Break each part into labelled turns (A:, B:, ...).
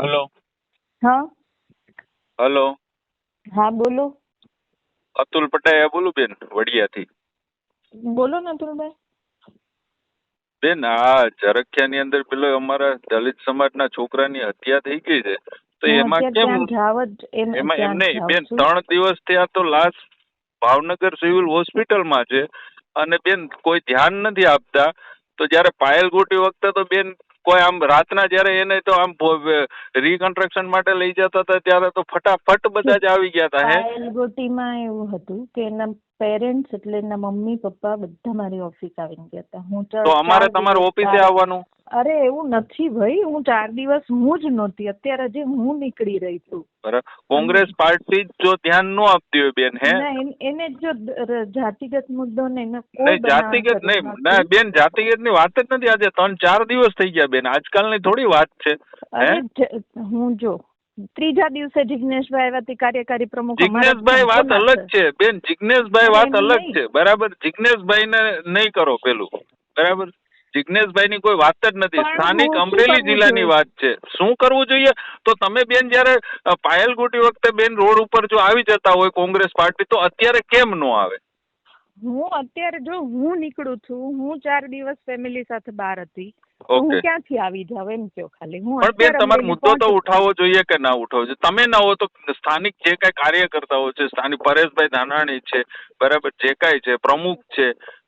A: Hello.
B: હા
A: hello.
B: હા બોલો.
A: અતુલ પટાયા બોલું બેન, વડિયાથી.
B: બોલો ને અતુલભાઈ.
A: બેન, આ ઝરખિયાની અંદર પેલો અમારા દલિત સમાજના છોકરાની હત્યા થઈ ગઈ છે, તો
B: હું
A: એમાં
B: અત્યારે
A: કેમ?
B: ત્યાં જાવ જ
A: એમાં એમ
B: ત્યાં જ
A: નહીં
B: જાઉં
A: બેન,
B: છું.
A: 3 દિવસ થયા તો લાશ ભાવનગર સિવિલ હોસ્પિટલમાં છે, અને બેન કોઈ ધ્યાન નથી આપતા. તો જયારે પાયલ ગોટી વખતે તો બેન કોઈ આમ રાતના જયારે એને તો આમ રીકન્સ્ટ્રક્શન માટે લઈ જતા હતા ત્યારે તો ફટાફટ બધા જ આવી ગયા હતા. હે,
B: પાયલ ગોટીમાં એવું હતું કે એના પેરેન્ટ્સ એટલે એના મમ્મી પપ્પા બધા મારી ઓફિસ આવીને ગયા હતા. હું
A: તો અમારે તમારે ઓફિસે આવવાનું.
B: અરે એવું નથી ભાઈ, હું 4 દિવસ હું જ નહોતી. અત્યારે હજી હું નીકળી રહી છું.
A: બરાબર. કોંગ્રેસ પાર્ટી જો ધ્યાન ન આપતી હોય બેન, હે,
B: એને જો જાતિગત મુદ્દો ને એને કોઈ
A: નહીં જાતિગત નહીં ના બેન, જાતિગત ની વાત જ નથી. આજે 3-4 દિવસ થઈ ગયા બેન, આજકાલની થોડી વાત છે.
B: અરે હું જો 3જા દિવસે જિગ્નેશભાઈ આવ્યા તે કાર્યકારી પ્રમુખ.
A: જિગ્નેશભાઈ વાત અલગ છે બેન, જિગ્નેશભાઈ વાત અલગ છે. બરાબર, જિગ્નેશભાઈ ને નહીં કરો પેલું. બરાબર, જિગ્નેશભાઈ ની કોઈ વાત જ નથી. સ્થાનિક અમરેલી જિલ્લાની વાત છે. શું કરવું જોઈએ? તો તમે બેન જયારે પાયલ ગોટી વખતે બેન રોડ ઉપર જો આવી જતા હોય કોંગ્રેસ પાર્ટી, તો અત્યારે કેમ નો આવે?
B: હું અત્યારે જો હું નીકળું છું, હું 4 દિવસ ફેમિલી સાથે બહાર હતી, હું ક્યાંથી આવી જાવ એમ કહો ખાલી. હું
A: પણ બેન, તમારો મુદ્દો તો ઉઠાવવો જોઈએ કે ના ઉઠાવવો જોઈએ? તમે ના હો તો સ્થાનિક જે કઈ કાર્યકર્તાઓ છે, સ્થાનિક પરેશભાઈ ધાનાણી છે, બરાબર, જે કઈ છે પ્રમુખ છે,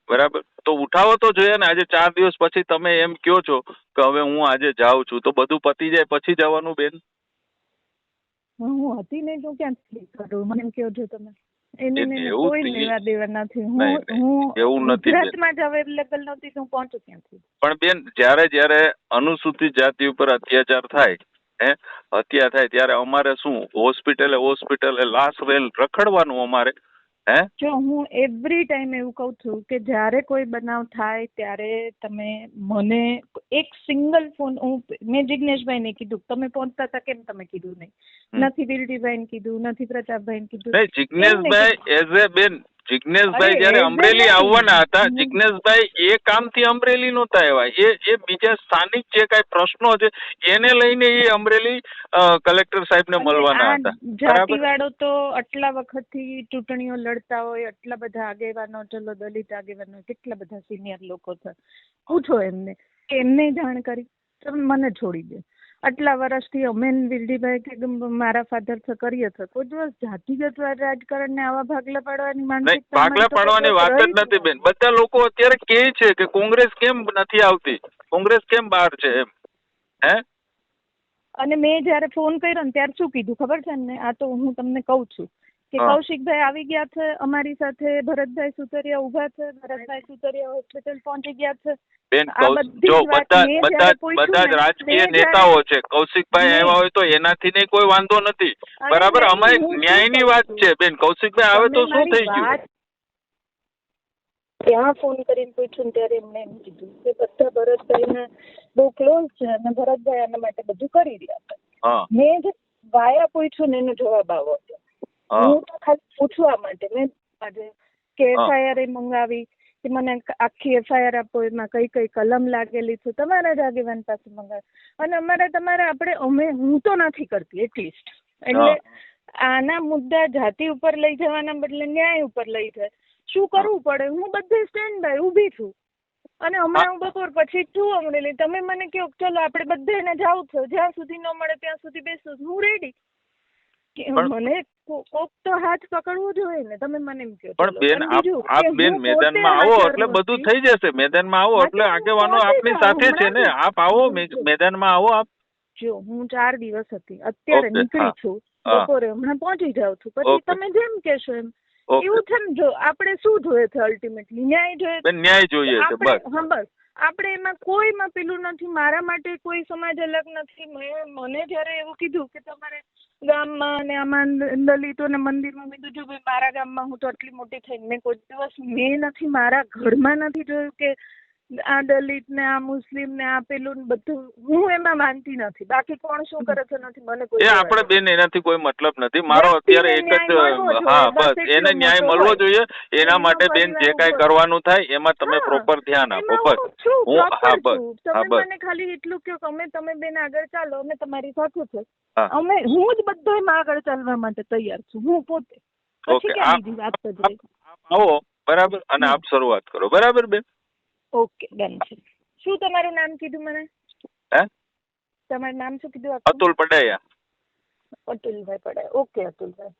A: બરાબર, તો ઉઠાવો તો જોઈએ ને. આજે 4 દિવસ પછી તમે એમ કયો છો કે હવે હું આજે જાઉં છું, તો બધું પતી જાય પછી જવાનું બેન?
B: હું હતી નહીં તો ક્યાંથી કરું? મને એમ કહો છો તમે. એને કોઈ લેવા દેવા નથી. હું ગુજરાતમાં જ અવેલેબલ નહોતી તો હું પહોંચું ક્યાંથી?
A: પણ બેન, જયારે અનુસૂચિત જાતિ ઉપર અત્યાચાર થાય, હત્યા થાય, ત્યારે અમારે શું હોસ્પિટલે લાશ વેલ રખડવાનું અમારે?
B: જો હું એવરી ટાઈમ એવું કહું છું કે જ્યારે કોઈ બનાવ થાય ત્યારે તમે મને એક સિંગલ ફોન, મેં જિગ્નેશભાઈ ને કીધું, તમે પહોંચતા હતા કેમ તમે કીધું નહીં? નથી વીરડીભાઈ ને કીધું, નથી પ્રતાપભાઈ ને કીધું.
A: જિગ્નેશભાઈ એઝ એ બેન, જિગ્નેશભાઈ જયારે અમરેલી આવવાના હતા, જિગ્નેશભાઈ એ કામથી અમરેલી નહોતા આવ્યા. એ બીજા સ્થાનિક જે કઈ પ્રશ્નો છે એને લઈને એ અમરેલી કલેક્ટર સાહેબ ને મળવાના હતા.
B: જાતિવાળો તો આટલા વખતથી ચૂંટણીઓ લડતા હોય, આટલા બધા આગેવાનો, ચલો દલિત આગેવાનો, કેટલા બધા સિનિયર લોકો છે, પૂછો એમને કે એમને જાણ કરી. તમે મને છોડી દે. આટલા વર્ષથી અમે વિરડીભાઈ કે મારા ફાધર કરીએ છે, કોઈ દિવસ જાતિગત રાજકારણ ને આવા ભાગલા પાડવાની માનસિકતા?
A: ભાગલા પાડવાની વાત જ નથી બેન. બધા લોકો અત્યારે કહે છે કે કોંગ્રેસ કેમ નથી આવતી, કોંગ્રેસ કેમ બહાર છે એમ.
B: અને મેં જયારે ફોન કર્યો ને ત્યારે શું કીધું ખબર છે ને? આ તો હું તમને કઉ છું કે કૌશિકભાઈ આવી ગયા છે અમારી સાથે, ભરતભાઈ સુતરિયા ઉભા છે, ભરતભાઈ સુતરિયા હોસ્પિટલ પહોંચી ગયા છે.
A: બેન, જો બધા જ રાજકીય નેતાઓ છે, કૌશિકભાઈ આવ્યા હોય તો એનાથી નહીં કોઈ વાંધો નથી. બરાબર, અમે ન્યાયની વાત છે બેન. કૌશિકભાઈ આવે તો શું થઈ ગયું?
B: ત્યાં ફોન કરીને પૂછ્યું ત્યારે એમને એમ કીધું કે બધા ભરતભાઈ બહુ ક્લોઝ છે અને ભરતભાઈ આના માટે બધું કરી રહ્યા છે. મેં જે વાયા પૂછ્યું ને એનો જવાબ આવ્યો હતો. હું તો ખાલી પૂછવા માટે મેં આજે કે એફઆઈઆર મંગાવી કે મને આખી એફઆઈઆર આપો, એમાં કઈ કઈ કલમ લાગેલી છે, તમારા જ આગેવાન પાસે મંગાવી. અને હું તો નથી કરતી એટલીસ્ટ. એટલે આના મુદ્દા જાતિ ઉપર લઈ જવાના બદલે ન્યાય ઉપર લઈ જાય. શું કરવું પડે? હું બધે સ્ટેન્ડ બાય ઊભી છું. અને હમણાં હું બપોર પછી છું અમરેલી. તમે મને કહો ચલો આપણે બધે એને જાવ છો, જ્યાં સુધી ન મળે ત્યાં સુધી બેસું, હું રેડી. મને કોક તો હાથ પકડવો જોઈએ ને. તમે મને એમ કહો.
A: પણ બેન, આપ બેન મેદાનમાં આવો એટલે બધું થઈ જશે. મેદાનમાં આવો એટલે આગેવાનો આપની સાથે છે ને. આપ આવો મેદાનમાં આવો. આપ
B: જો હું 4 દિવસ હતી, અત્યારે નીકળી છું, બપોરે હમણાં પહોંચી જાઉં છું. પછી તમે જેમ કહેશો એમ. એવું છે ને, જો આપણે શું જોઈએ છે અલ્ટિમેટલી ન્યાય જોઈએ.
A: ન્યાય જોઈએ છે બસ.
B: હા બસ. આપણે એમાં કોઈમાં પેલું નથી. મારા માટે કોઈ સમાજ અલગ નથી. મને જયારે એવું કીધું કે તમારે ગામમાં અને આમાં દલિતોને મંદિરમાં, મેં કીધું મારા ગામમાં હું તો આટલી મોટી થઈને મેં કોઈ દિવસ મેં નથી મારા ઘરમાં નથી જોયું કે આ દલિત ને આ મુસ્લિમ ને આ પેલું ને બધું હું એમાં માનતી નથી. બાકી કોણ શું કરે છે નથી મને કોઈ
A: એ આપણે બેન એનાથી કોઈ મતલબ નથી. મારો અત્યારે એક જ હા બસ એને ન્યાય મળવો જોઈએ. એના માટે બેન જે કાંઈ કરવાનું થાય એમાં તમે પ્રોપર ધ્યાન આપો બસ. હું હા બસ હા બસ
B: મને ખાલી એટલું કહો કે તમે બેન આગળ ચાલો, અમે તમારી સાથે છે. હું જ બધોયમાં આગળ ચાલવા માટે તૈયાર છું, હું પોતે. પછી ક્યાં બીજી વાત જ રહી.
A: આવો બરાબર અને આપ શરૂઆત કરો બરાબર બેન.
B: ઓકે ડન છે. શું તમારું નામ કીધું મને?
A: હે
B: તમારું નામ શું કીધું?
A: અતુલ પડાયા.
B: અતુલભાઈ પડાયા. ઓકે અતુલભાઈ.